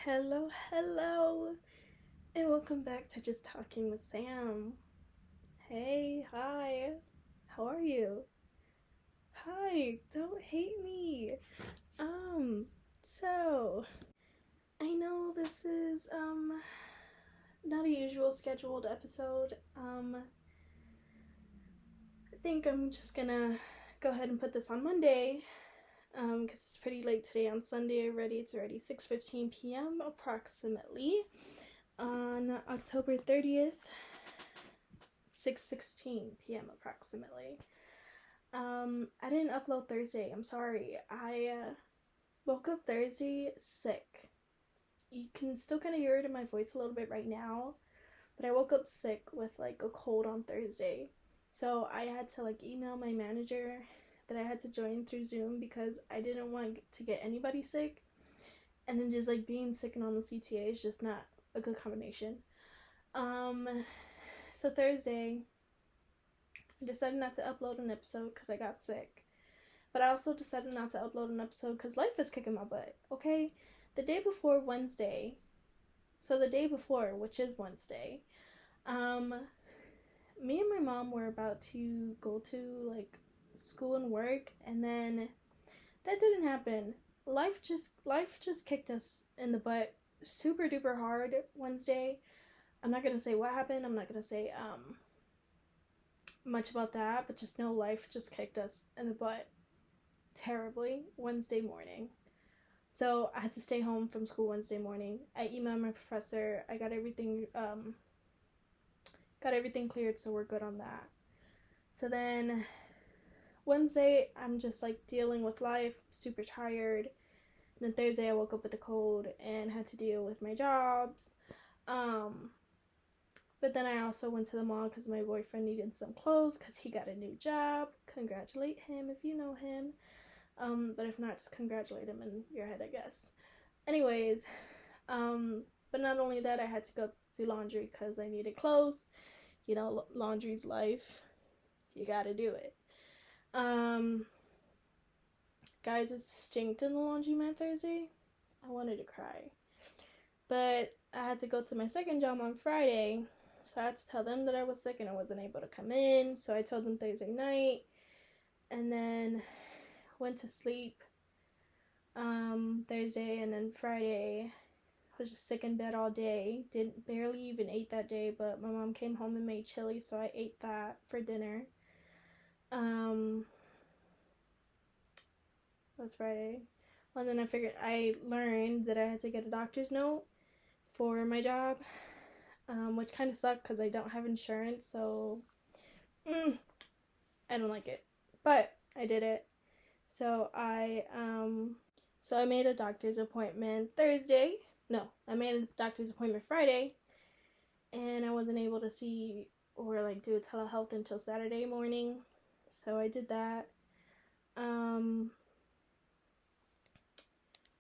Hello, hello, and welcome back to Just Talking with Sam. Hey, hi, how are you? Hi, don't hate me. Um, so I know this is not a usual scheduled episode. I think I'm just gonna go ahead and put this on Monday. Because it's pretty late today on Sunday already. It's already 6:15 p.m. approximately on October 30th, 6:16 p.m. approximately. I didn't upload Thursday. I'm sorry. I woke up Thursday sick. You can still kind of hear it in my voice a little bit right now, but I woke up sick with like a cold on Thursday. So I had to like email my manager that I had to join through Zoom because I didn't want to get anybody sick. And then just like being sick and on the CTA is just not a good combination. So Thursday, I decided not to upload an episode because I got sick. But I also decided not to upload an episode because life is kicking my butt, okay? The day before Wednesday, so the day before, which is Wednesday, um, me and my mom were about to go to like school and work, and then that didn't happen. Life just kicked us in the butt super duper hard Wednesday. I'm not gonna say what happened. I'm not gonna say much about that, but just know life just kicked us in the butt terribly Wednesday morning. So I had to stay home from school Wednesday morning. I emailed my professor. I got everything cleared, so we're good on that. So then Wednesday, I'm just like dealing with life, super tired. And then Thursday, I woke up with a cold and had to deal with my jobs. But then I also went to the mall because my boyfriend needed some clothes because he got a new job. Congratulate him if you know him. But if not, just congratulate him in your head, I guess. Anyways, but not only that, I had to go do laundry because I needed clothes. You know, laundry's life. You gotta do it. Guys, it stinked in the laundromat Thursday. I wanted to cry. But I had to go to my second job on Friday, so I had to tell them that I was sick and I wasn't able to come in. So I told them Thursday night, and then went to sleep Thursday, and then Friday I was just sick in bed all day. Didn't barely even ate that day, but my mom came home and made chili, so I ate that for dinner. That's Friday. And then I learned that I had to get a doctor's note for my job, which kind of sucked because I don't have insurance, so I don't like it. But I did it. So I made a doctor's appointment Thursday. No, I made a doctor's appointment Friday, and I wasn't able to see or like do a telehealth until Saturday morning. So I did that.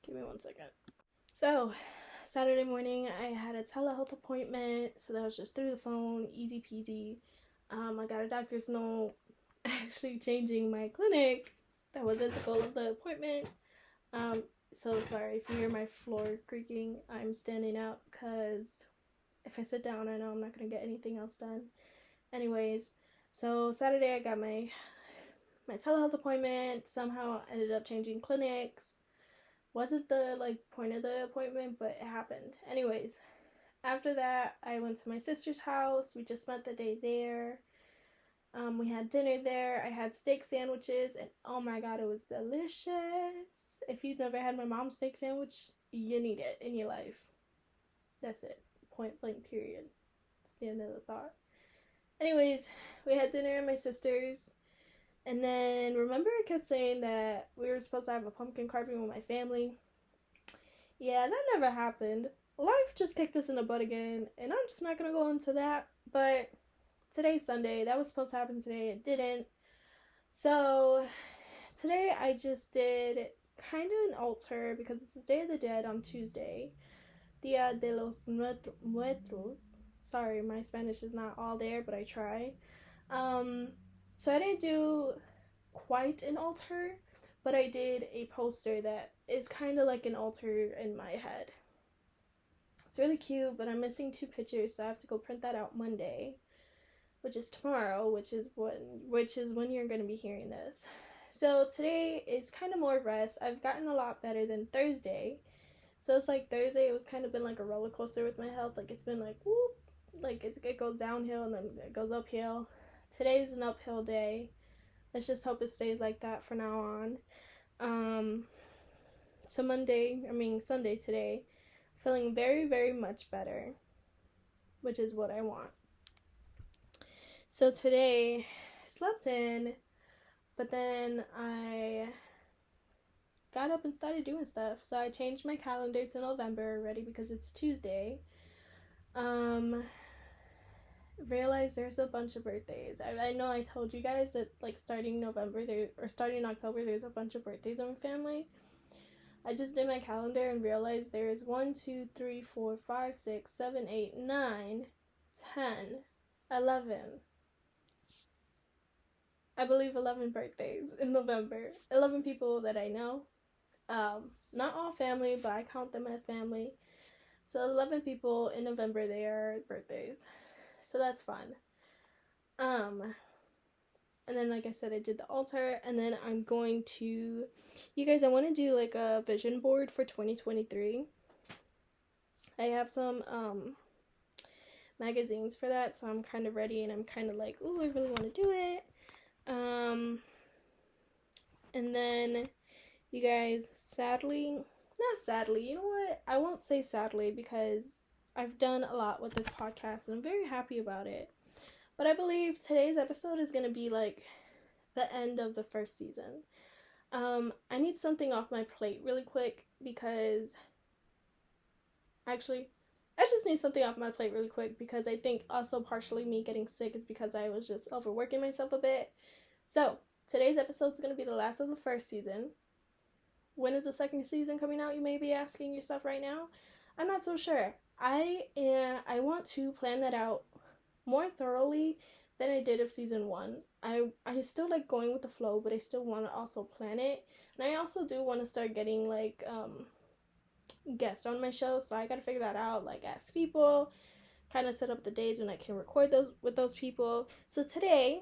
Give me one second. So Saturday morning, I had a telehealth appointment, so that was just through the phone, easy peasy. I got a doctor's note actually changing my clinic. That wasn't the goal of the appointment. So sorry if you hear my floor creaking. I'm standing up because if I sit down, I know I'm not going to get anything else done. Anyways, so Saturday I got my telehealth appointment. Somehow ended up changing clinics. Wasn't the like point of the appointment, but it happened. Anyways, after that, I went to my sister's house. We just spent the day there. We had dinner there. I had steak sandwiches, and oh my god, it was delicious. If you've never had my mom's steak sandwich, you need it in your life. That's it. Point blank, period. That's the end of the thought. Anyways, we had dinner at my sister's. And then, remember I kept saying that we were supposed to have a pumpkin carving with my family? Yeah, that never happened. Life just kicked us in the butt again, and I'm just not gonna go into that. But today's Sunday. That was supposed to happen today. It didn't. So, today I just did kind of an altar because it's the Day of the Dead on Tuesday. Dia de los Muertos. Sorry, my Spanish is not all there, but I try. So I didn't do quite an altar, but I did a poster that is kind of like an altar in my head. It's really cute, but I'm missing 2 pictures, so I have to go print that out Monday, which is tomorrow, which is when you're going to be hearing this. So today is kind of more rest. I've gotten a lot better than Thursday. So it's like Thursday, it was kind of been like a roller coaster with my health. Like it's been like, whoop, like it goes downhill and then it goes uphill. Today's an uphill day. Let's just hope it stays like that from now on. So Sunday today, feeling very, very much better, which is what I want. So today, I slept in, but then I got up and started doing stuff. So I changed my calendar to November already because it's Tuesday. Realized there's a bunch of birthdays. I know I told you guys that like starting October there's a bunch of birthdays in my family. I just did my calendar and realized there's 1, 2, 3, 4, 5, 6, 7, 8, 9, 10, 11. I believe 11 birthdays in November. 11 people that I know. Not all family, but I count them as family. So 11 people in November, they are birthdays. So that's fun. And then, like I said, I did the altar, and then I'm going to, you guys, I want to do like a vision board for 2023. I have some magazines for that, so I'm kind of ready, and I'm kind of like, ooh, I really want to do it. And then, you guys, not sadly, you know what? I won't say sadly because I've done a lot with this podcast, and I'm very happy about it. But I believe today's episode is going to be like the end of the first season. I need something off my plate really quick because I just need something off my plate really quick because I think also partially me getting sick is because I was just overworking myself a bit. So today's episode is going to be the last of the first season. When is the second season coming out, you may be asking yourself right now? I'm not so sure. I want to plan that out more thoroughly than I did of season 1. I still like going with the flow, but I still want to also plan it. And I also do want to start getting like guests on my show, so I gotta figure that out, like ask people, kind of set up the days when I can record those with those people. So today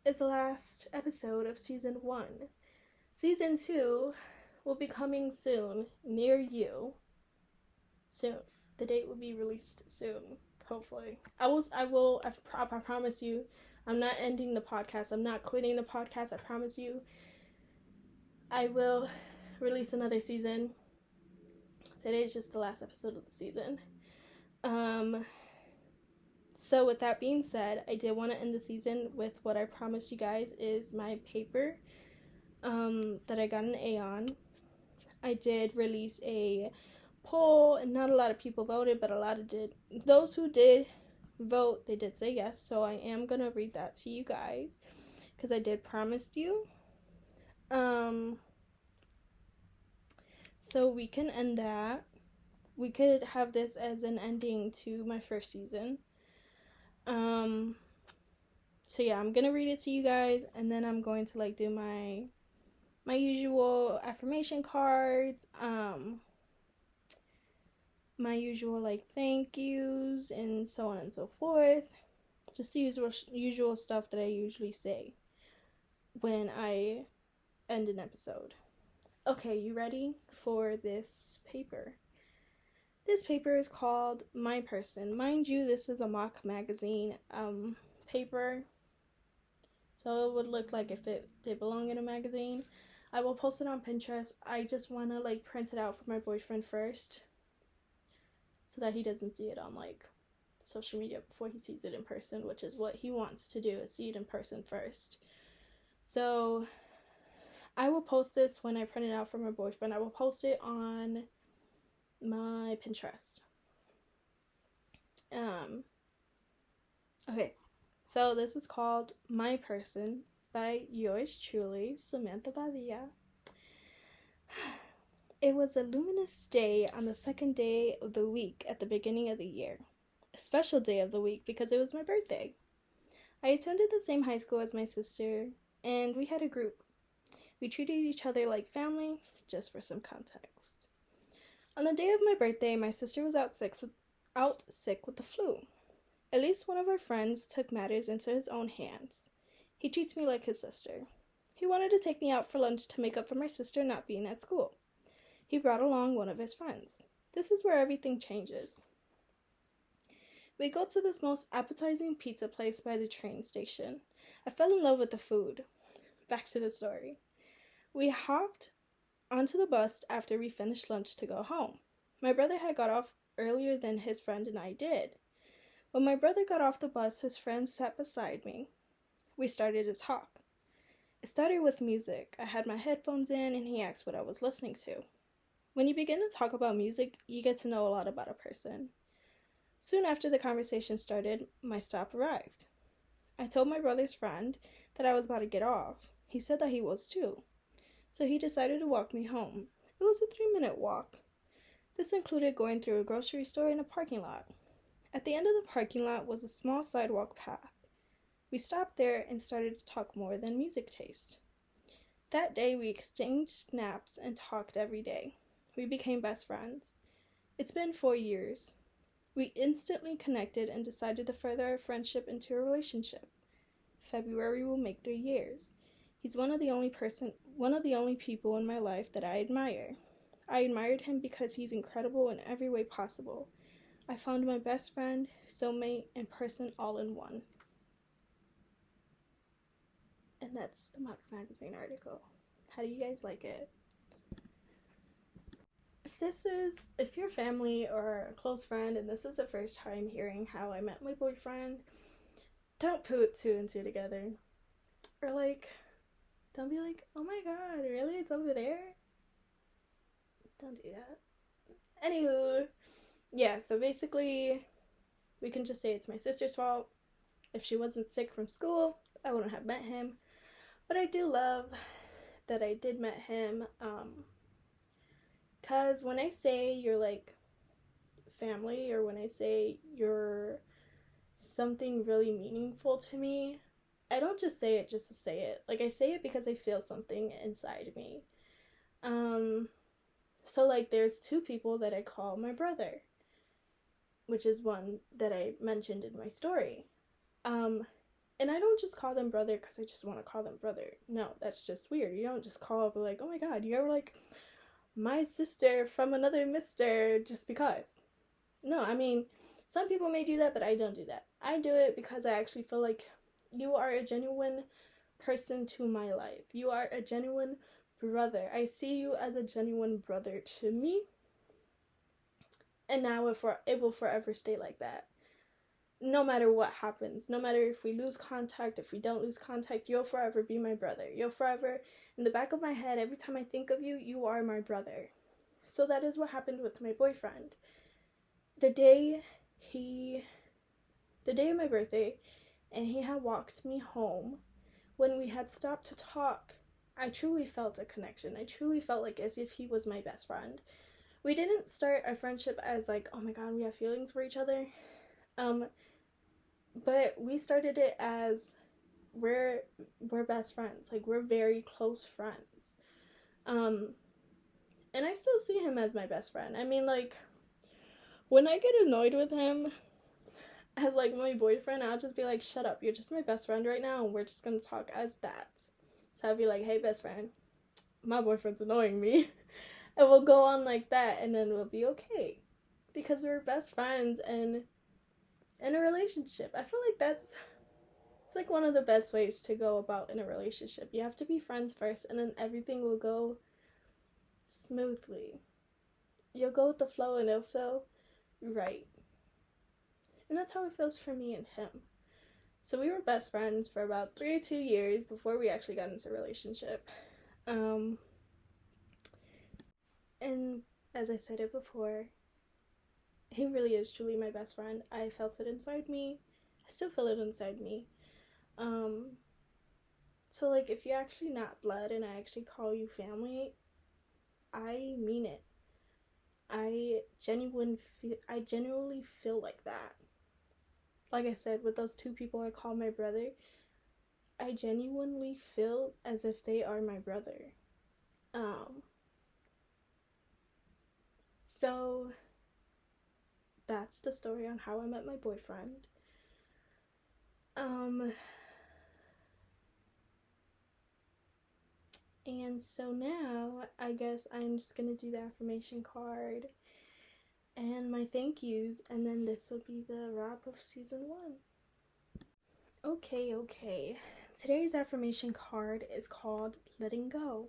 is the last episode of season 1. Season 2 will be coming soon, near you. Soon. The date will be released soon, hopefully. I promise you, I'm not ending the podcast. I'm not quitting the podcast. I promise you. I will release another season. Today is just the last episode of the season. So with that being said, I did want to end the season with what I promised you guys is my paper that I got an A on. I did release a poll, and not a lot of people voted, but a lot of did. Those who did vote, they did say yes, so I am gonna read that to you guys because I did promise you. So we can end that. We could have this as an ending to my first season. So yeah, I'm gonna read it to you guys, and then I'm going to like do my usual affirmation cards, my usual like thank yous and so on and so forth. Just the usual stuff that I usually say when I end an episode. Okay, you ready for this paper? This paper is called My Person. Mind you, this is a mock magazine paper, so it would look like if it did belong in a magazine. I will post it on Pinterest. I just want to like print it out for my boyfriend first so that he doesn't see it on like social media before he sees it in person, which is what he wants to do, is see it in person first. So I will post this when I print it out for my boyfriend. I will post it on my Pinterest. Okay, so this is called My Person by yours truly, Samantha Badia. It was a luminous day on the second day of the week at the beginning of the year. A special day of the week because it was my birthday. I attended the same high school as my sister, and we had a group. We treated each other like family, just for some context. On the day of my birthday, my sister was out sick with the flu. At least one of our friends took matters into his own hands. He treats me like his sister. He wanted to take me out for lunch to make up for my sister not being at school. He brought along one of his friends. This is where everything changes. We go to this most appetizing pizza place by the train station. I fell in love with the food. Back to the story. We hopped onto the bus after we finished lunch to go home. My brother had got off earlier than his friend and I did. When my brother got off the bus, his friend sat beside me. We started to talk. It started with music. I had my headphones in and he asked what I was listening to. When you begin to talk about music, you get to know a lot about a person. Soon after the conversation started, my stop arrived. I told my brother's friend that I was about to get off. He said that he was too. So he decided to walk me home. It was a 3-minute walk. This included going through a grocery store and a parking lot. At the end of the parking lot was a small sidewalk path. We stopped there and started to talk more than music taste. That day we exchanged snaps and talked every day. We became best friends. It's been 4 years. We instantly connected and decided to further our friendship into a relationship. February will make 3 years. He's one of the only people in my life that I admire. I admired him because he's incredible in every way possible. I found my best friend, soulmate, and person all in one. And that's the Mock Magazine article. How do you guys like it? If you're family or a close friend and this is the first time hearing how I met my boyfriend, don't put 2 and 2 together. Or don't be like, oh my god, really? It's over there? Don't do that. Anywho, yeah, so basically, we can just say it's my sister's fault. If she wasn't sick from school, I wouldn't have met him. But I do love that I did met him, because when I say you're like family, or when I say you're something really meaningful to me, I don't just say it just to say it. Like, I say it because I feel something inside me. So there's 2 people that I call my brother, which is one that I mentioned in my story. And I don't just call them brother because I just want to call them brother. No, that's just weird. You don't just call up like, oh my god, you're like my sister from another mister just because. No, I mean, some people may do that, but I don't do that. I do it because I actually feel like you are a genuine person to my life. You are a genuine brother. I see you as a genuine brother to me. And now it will forever stay like that. No matter what happens, no matter if we lose contact, if we don't lose contact, you'll forever be my brother. You'll forever, in the back of my head, every time I think of you, you are my brother. So that is what happened with my boyfriend. The day of my birthday, and he had walked me home, when we had stopped to talk, I truly felt a connection. I truly felt like as if he was my best friend. We didn't start our friendship as like, oh my god, we have feelings for each other. But we started it as we're best friends. Like, we're very close friends. And I still see him as my best friend. I mean, like, when I get annoyed with him as like my boyfriend, I'll just be like, shut up, you're just my best friend right now, and we're just gonna talk as that. So I'll be like, hey, best friend, my boyfriend's annoying me. And we'll go on like that, and then we'll be okay. Because we're best friends and in a relationship. I feel like it's like one of the best ways to go about in a relationship. You have to be friends first, and then everything will go smoothly. You'll go with the flow, and it'll feel right. And that's how it feels for me and him. So we were best friends for about 3 or 2 years before we actually got into a relationship. And as I said it before, he really is truly my best friend. I felt it inside me. I still feel it inside me. So like, if you're actually not blood and I actually call you family, I mean it. I genuinely feel like that. Like I said, with those 2 people I call my brother, I genuinely feel as if they are my brother. So that's the story on how I met my boyfriend. And so now I guess I'm just gonna do the affirmation card and my thank yous, and then this will be the wrap of season 1. Okay. Today's affirmation card is called Letting Go.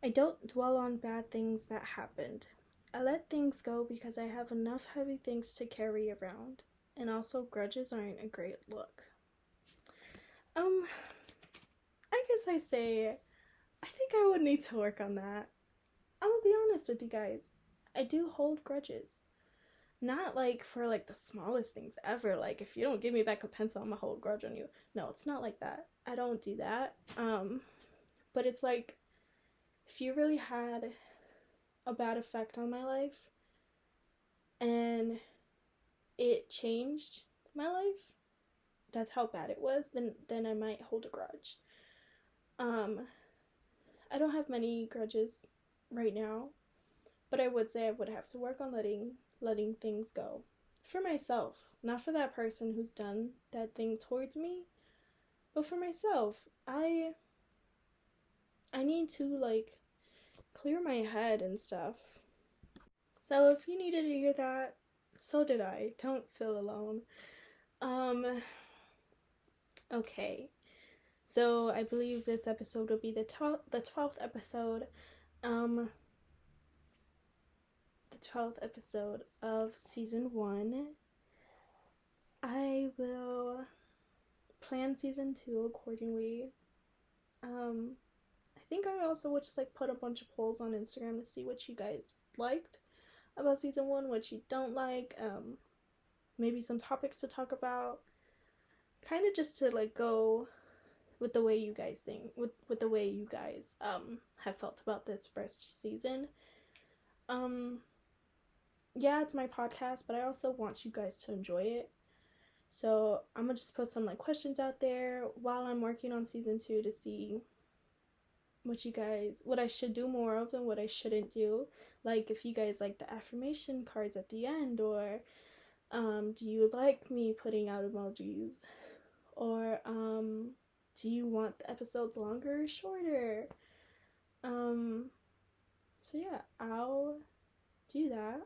I don't dwell on bad things that happened. I let things go because I have enough heavy things to carry around. And also, grudges aren't a great look. I guess I think I would need to work on that. I'm gonna be honest with you guys. I do hold grudges. Not like for like the smallest things ever. Like if you don't give me back a pencil, I'm gonna hold a grudge on you. No, it's not like that. I don't do that. But it's like if you really had a bad effect on my life and it changed my life, that's how bad it was, then I might hold a grudge. I don't have many grudges right now, but I would say I would have to work on letting things go. For myself, not for that person who's done that thing towards me, but for myself. I need to like clear my head and stuff. So if you needed to hear that, so did I. Don't feel alone. Okay. So I believe this episode will be the 12th episode. The 12th episode of season 1. I will plan season 2 accordingly. I think I also would just like put a bunch of polls on Instagram to see what you guys liked about season 1, what you don't like, maybe some topics to talk about, kind of just to like go with the way you guys think, with the way you guys have felt about this first season. Yeah, it's my podcast, but I also want you guys to enjoy it. So I'm gonna just put some like questions out there while I'm working on season 2 to see what I should do more of and what I shouldn't do. Like if you guys like the affirmation cards at the end, or do you like me putting out emojis, or do you want the episodes longer or shorter? So yeah, I'll do that.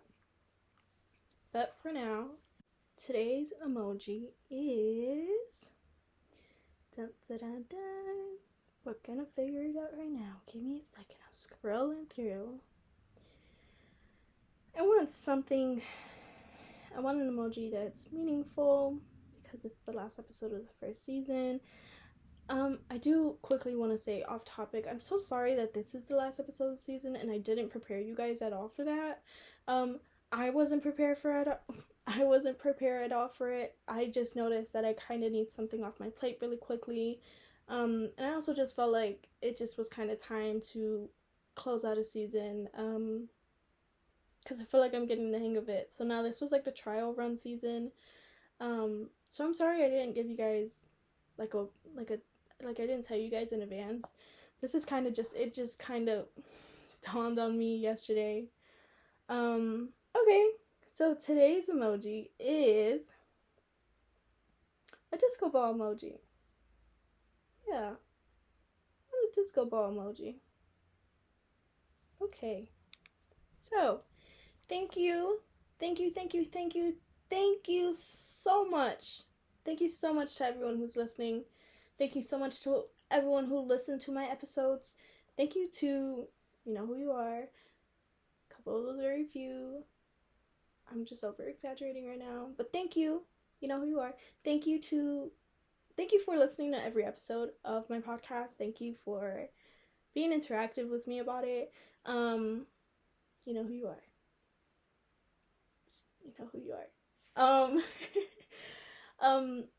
But for now, today's emoji is dun, dun, dun, dun. We're gonna figure it out right now. Give me a second. I'm scrolling through. I want an emoji that's meaningful because it's the last episode of the first season. I do quickly want to say off topic, I'm so sorry that this is the last episode of the season and I didn't prepare you guys at all for that. I wasn't prepared at all for it. I just noticed that I kind of need something off my plate really quickly. And I also just felt like it just was kind of time to close out a season, because I feel like I'm getting the hang of it. So now this was like the trial run season. So I'm sorry I didn't give you guys I didn't tell you guys in advance. This is kind of it just kind of dawned on me yesterday. Okay, so today's emoji is a disco ball emoji. Yeah, a disco ball emoji. Okay, so thank you so much. Thank you so much to everyone who's listening. Thank you so much to everyone who listened to my episodes. Thank you to, you know who you are, a couple of those very few. I'm just over exaggerating right now, but thank you. You know who you are. Thank you for listening to every episode of my podcast. Thank you for being interactive with me about it. You know who you are.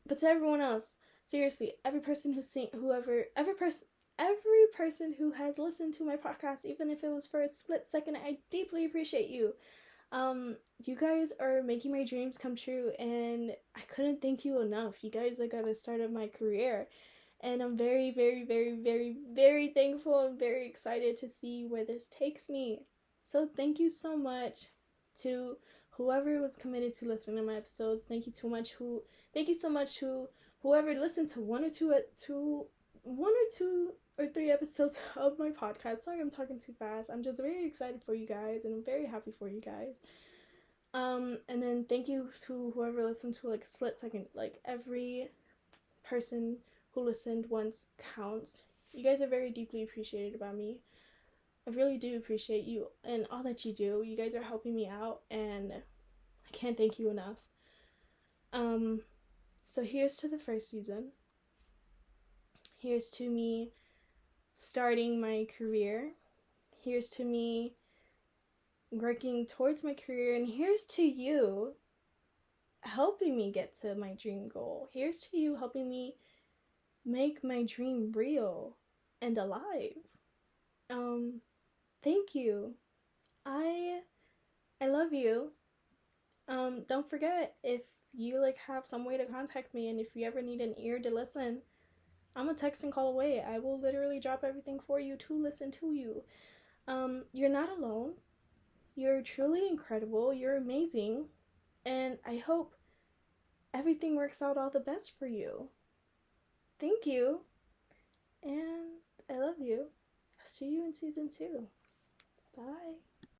But to everyone else, seriously, every person who has listened to my podcast, even if it was for a split second, I deeply appreciate you. You guys are making my dreams come true, and I couldn't thank you enough. You guys are the start of my career, and I'm very, very, very, very, very thankful and very excited to see where this takes me. So thank you so much to whoever was committed to listening to my episodes. Thank you so much whoever listened to one or three episodes of my podcast. Sorry, I'm talking too fast. I'm just very excited for you guys, and I'm very happy for you guys. And then thank you to whoever listened to like a split second. Like, every person who listened once counts. You guys are very deeply appreciated by me. I really do appreciate you and all that you do. You guys are helping me out, and I can't thank you enough. So here's to the first season. Here's to me starting my career. Here's to me working towards my career, and here's to you helping me get to my dream goal. Here's to you helping me make my dream real and alive. Thank you. I love you. Don't forget, if you like have some way to contact me, and if you ever need an ear to listen, I'm a text and call away. I will literally drop everything for you to listen to you. You're not alone. You're truly incredible. You're amazing. And I hope everything works out all the best for you. Thank you. And I love you. I'll see you in season 2. Bye.